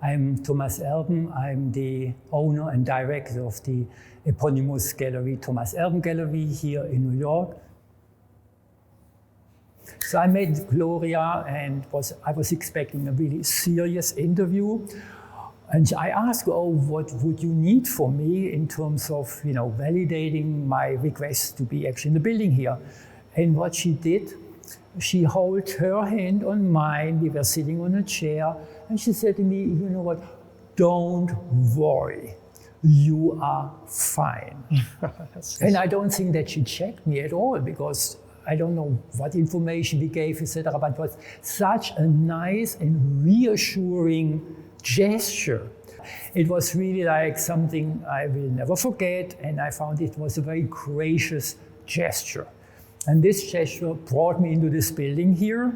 I'm Thomas Erben. I'm the owner and director of the eponymous gallery, Thomas Erben Gallery, here in New York. So I met Gloria and I was expecting a really serious interview. And I asked her, what would you need from me in terms of, validating my request to be actually in the building here? And what she did, she held her hand on mine. We were sitting on a chair, and she said to me, you know what, don't worry, you are fine. And I don't think that she checked me at all, because I don't know what information we gave, etc. But it was such a nice and reassuring gesture. It was really like something I will never forget, and I found it was a very gracious gesture. And this gesture brought me into this building here.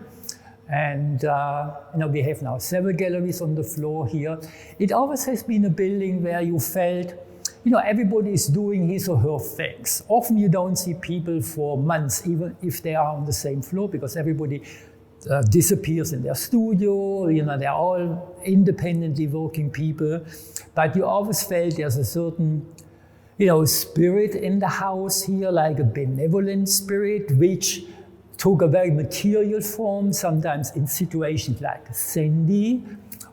And we have now several galleries on the floor here. It always has been a building where you felt, everybody is doing his or her things. Often you don't see people for months, even if they are on the same floor, because everybody disappears in their studio. They're all independently working people. But you always felt there's a certain spirit in the house here, like a benevolent spirit, which took a very material form, sometimes in situations like Sandy,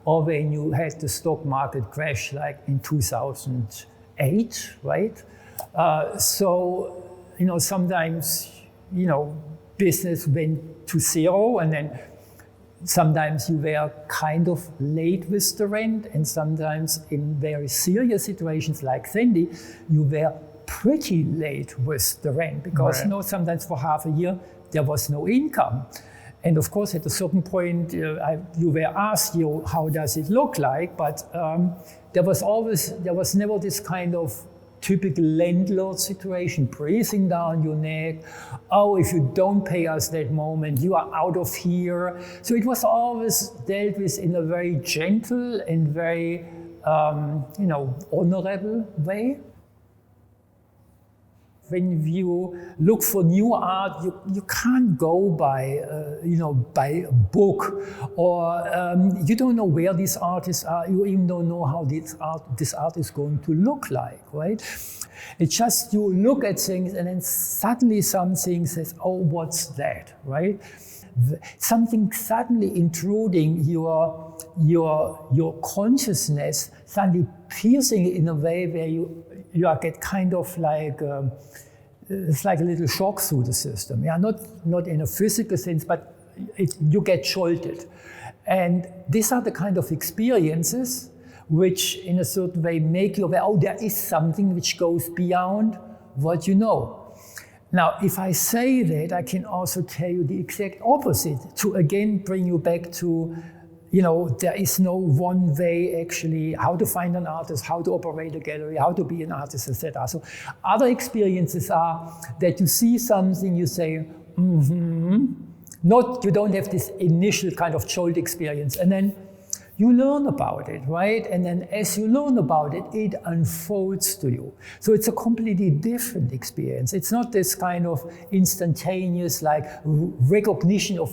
or when you had the stock market crash like in 2008, right? Sometimes, business went to zero, and then sometimes you were kind of late with the rent, and sometimes in very serious situations like Sandy, you were pretty late with the rent, because sometimes for half a year there was no income. And of course, at a certain point, you were asked, how does it look like? But there was never this kind of typical landlord situation, breathing down your neck. Oh, if you don't pay us that moment, you are out of here. So it was always dealt with in a very gentle and very, honorable way. When you look for new art, you can't go by a book, or you don't know where these artists are. You even don't know how this art is going to look like, right? It's just you look at things, and then suddenly something says, "Oh, what's that?" Right? Something suddenly intruding your consciousness, suddenly piercing it in a way where you get kind of like. It's like a little shock through the system. Yeah, not in a physical sense, but you get jolted. And these are the kind of experiences which in a certain way make you aware, there is something which goes beyond what you know. Now, if I say that, I can also tell you the exact opposite, to again bring you back to, there is no one way actually how to find an artist, how to operate a gallery, how to be an artist, etc. So other experiences are that you see something, you say, you don't have this initial kind of jolt experience, and then you learn about it, right? And then as you learn about it, it unfolds to you. So it's a completely different experience. It's not this kind of instantaneous like recognition or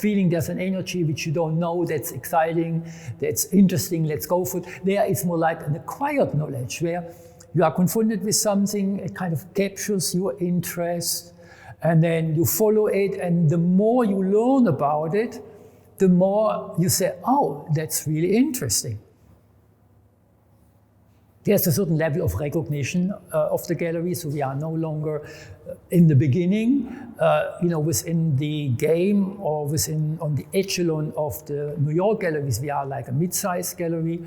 feeling there's an energy which you don't know, that's exciting, that's interesting, let's go for it. There it's more like an acquired knowledge where you are confronted with something, it kind of captures your interest, and then you follow it, and the more you learn about it, the more you say, oh, that's really interesting. There's a certain level of recognition of the gallery, so we are no longer in the beginning, within the game or on the echelon of the New York galleries. We are like a mid-sized gallery,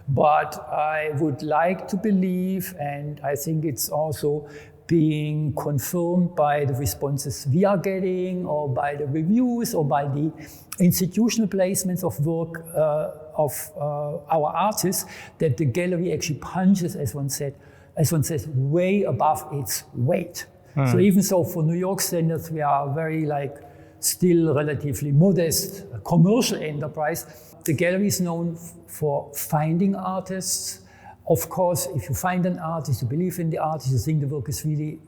but I would like to believe, and I think it's also being confirmed by the responses we are getting, or by the reviews, or by the institutional placements of work of our artists, that the gallery actually punches, as one says, way above its weight. So even so, for New York standards, we are very still relatively modest commercial enterprise. The gallery is known for finding artists. Of course, if you find an artist, you believe in the artist, you think the work is really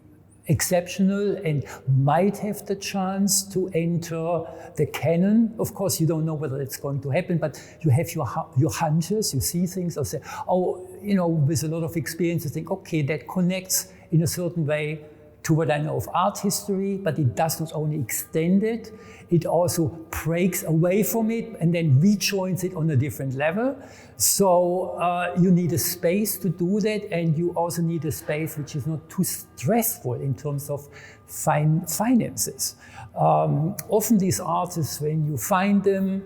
exceptional and might have the chance to enter the canon. Of course, you don't know whether it's going to happen, but you have your hunches, you see things, or say, oh, with a lot of experience, you think, okay, that connects in a certain way to what I know of art history, but it does not only extend it, it also breaks away from it and then rejoins it on a different level. So you need a space to do that, and you also need a space which is not too stressful in terms of finances. Often these artists, when you find them,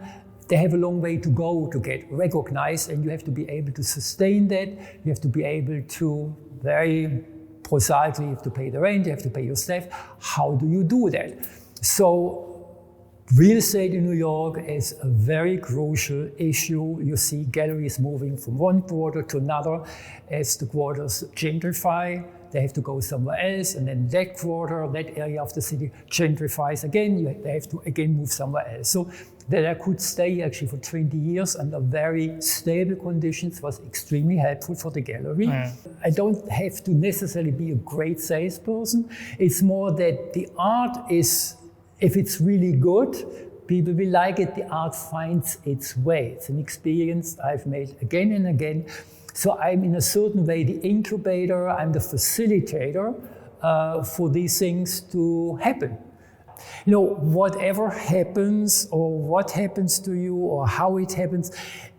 they have a long way to go to get recognized, and you have to be able to sustain that. You have to be able to very prosaically, you have to pay the rent, you have to pay your staff. How do you do that? So real estate in New York is a very crucial issue. You see galleries moving from one quarter to another. As the quarters gentrify, they have to go somewhere else, and then that quarter, that area of the city gentrifies again, they have to again move somewhere else. So that I could stay actually for 20 years under very stable conditions was extremely helpful for the gallery. Yeah. I don't have to necessarily be a great salesperson. It's more that the art is, if it's really good, people will like it, the art finds its way. It's an experience I've made again and again. So I'm in a certain way the incubator, I'm the facilitator for these things to happen. Whatever happens or what happens to you or how it happens,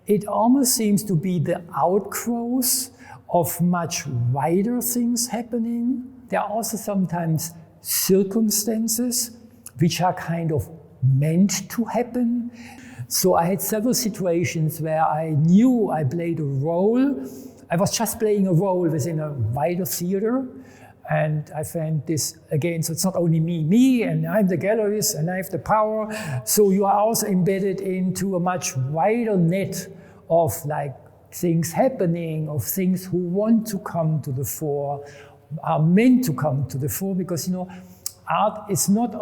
it almost seems to be the outgrowth of much wider things happening. There are also sometimes circumstances which are kind of meant to happen. So I had several situations where I knew I played a role. I was just playing a role within a wider theater. And I found this again, so it's not only me, and I'm the gallerist, and I have the power. So you are also embedded into a much wider net of things happening, of things who want to come to the fore, are meant to come to the fore, because art is not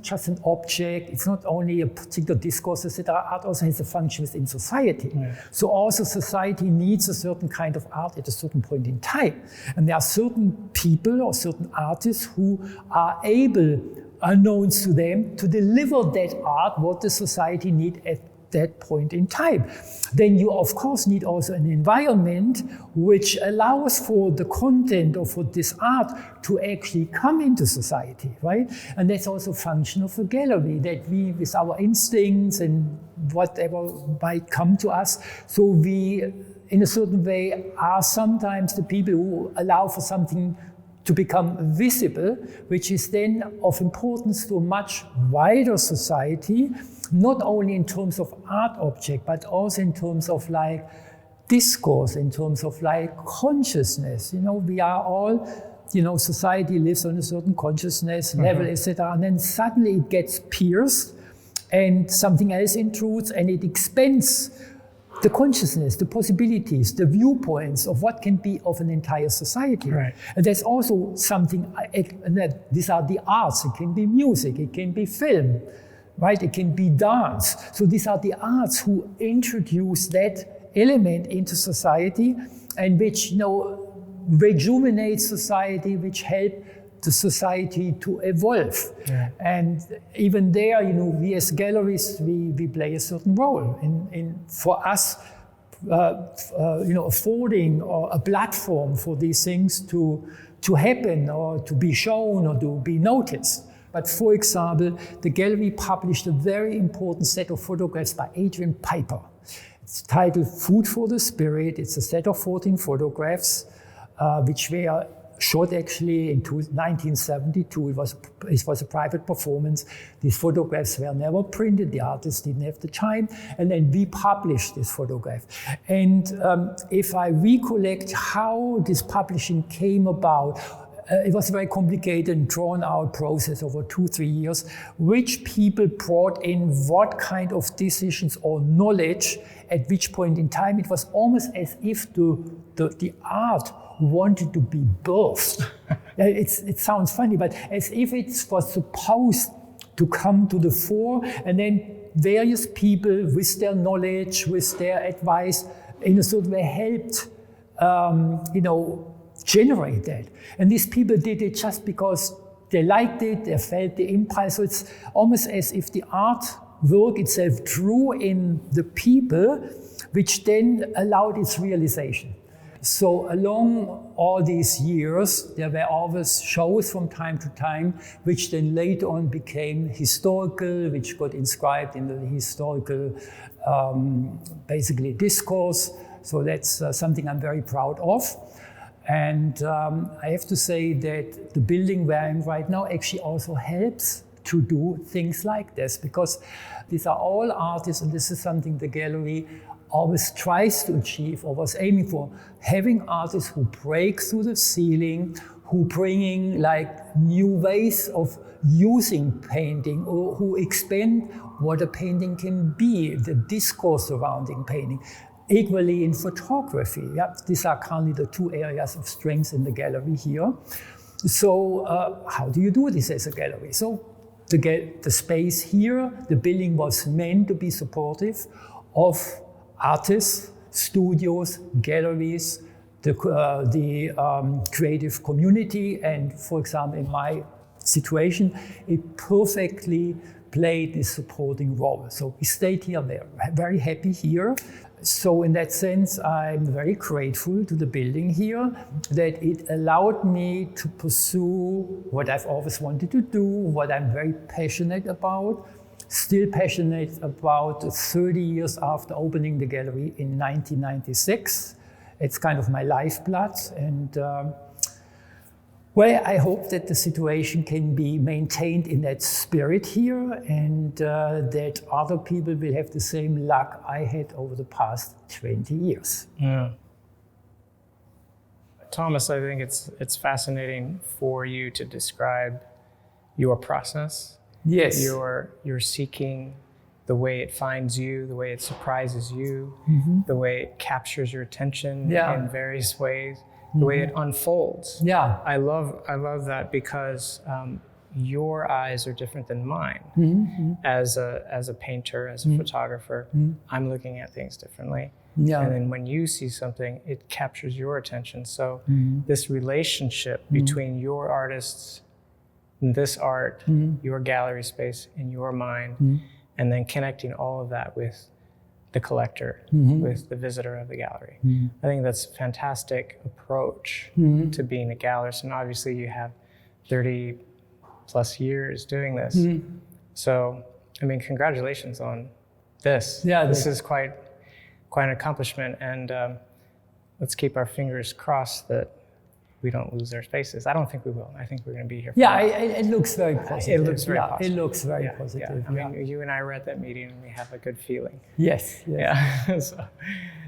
just an object, it's not only a particular discourse, etc. Art also has a function within society. Yeah. So also society needs a certain kind of art at a certain point in time. And there are certain people or certain artists who are able, unknowns to them, to deliver that art, what the society needs at that point in time. Then you of course need also an environment which allows for the content or for this art to actually come into society, right? And that's also a function of a gallery, that we, with our instincts and whatever might come to us, so we, in a certain way, are sometimes the people who allow for something to become visible, which is then of importance to a much wider society, not only in terms of art object, but also in terms of discourse, in terms of consciousness. We are all, society lives on a certain consciousness level, etc. And then suddenly it gets pierced and something else intrudes and it expands the consciousness, the possibilities, the viewpoints of what can be of an entire society. Right. And there's also something, these are the arts, it can be music, it can be film, right? It can be dance. So these are the arts who introduce that element into society and which, rejuvenate society, which help the society to evolve. Yeah. And even there, we as galleries, we play a certain role in for us, affording or a platform for these things to happen or to be shown or to be noticed. But for example, the gallery published a very important set of photographs by Adrian. It's titled Food for the Spirit. It's a set of 14 photographs, which were shot actually in 1972. It was a private performance. These photographs were never printed. The artist didn't have the time. And then we published this photograph. And if I recollect how this publishing came about, it was a very complicated and drawn out process over 2-3 years, which people brought in what kind of decisions or knowledge at which point in time. It was almost as if the art wanted to be birthed. It sounds funny, but as if it was supposed to come to the fore, and then various people with their knowledge, with their advice, in a certain way helped, generate that. And these people did it just because they liked it, they felt the impulse. So it's almost as if the artwork itself drew in the people, which then allowed its realization. So along all these years, there were always shows from time to time, which then later on became historical, which got inscribed in the historical, basically discourse. So that's something I'm very proud of. And I have to say that the building where I'm right now actually also helps to do things like this, because these are all artists, and this is something the gallery always tries to achieve or was aiming for, having artists who break through the ceiling, who bringing like new ways of using painting, or who expand what a painting can be, the discourse surrounding painting. Equally in photography, yeah, these are currently the two areas of strength in the gallery here. So how do you do this as a gallery? So the space here, the building was meant to be supportive of artists, studios, galleries, the creative community, and for example, in my situation, it perfectly played this supporting role. So we stayed here, we're very happy here. So in that sense, I'm very grateful to the building here that it allowed me to pursue what I've always wanted to do, what I'm very passionate about, still passionate about 30 years after opening the gallery in 1996. It's kind of my lifeblood, and well, I hope that the situation can be maintained in that spirit here, and that other people will have the same luck I had over the past 20 years. Yeah. Thomas, I think it's fascinating for you to describe your process. Yes. You're seeking the way it finds you, the way it surprises you, the way it captures your attention in various ways. The way it unfolds. Yeah. I love that because your eyes are different than mine. As a painter, as a photographer, I'm looking at things differently. Yeah. And then when you see something, it captures your attention. So this relationship between your artists, this art, your gallery space, and your mind, and then connecting all of that with the collector, with the visitor of the gallery. I think that's a fantastic approach to being a gallerist. And obviously you have 30 plus years doing this. So, I mean, congratulations on this. Yeah, this is quite an accomplishment. And let's keep our fingers crossed that we don't lose our spaces. I don't think we will. I think we're going to be here for a while. It looks very positive. It looks very positive. It looks very positive. I mean, you and I were at that meeting and we have a good feeling. Yes. Yeah.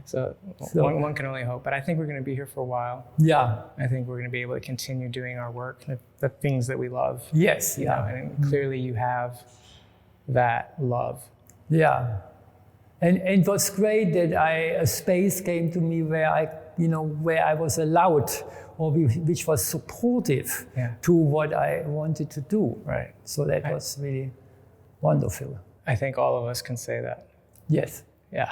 so one can only hope. But I think we're going to be here for a while. Yeah. I think we're going to be able to continue doing our work, the things that we love. Yes. You know, and clearly you have that love. Yeah. And what's great that a space came to me where I was allowed, or which was supportive to what I wanted to do. Right. So that was really wonderful. I think all of us can say that. Yes. Yeah.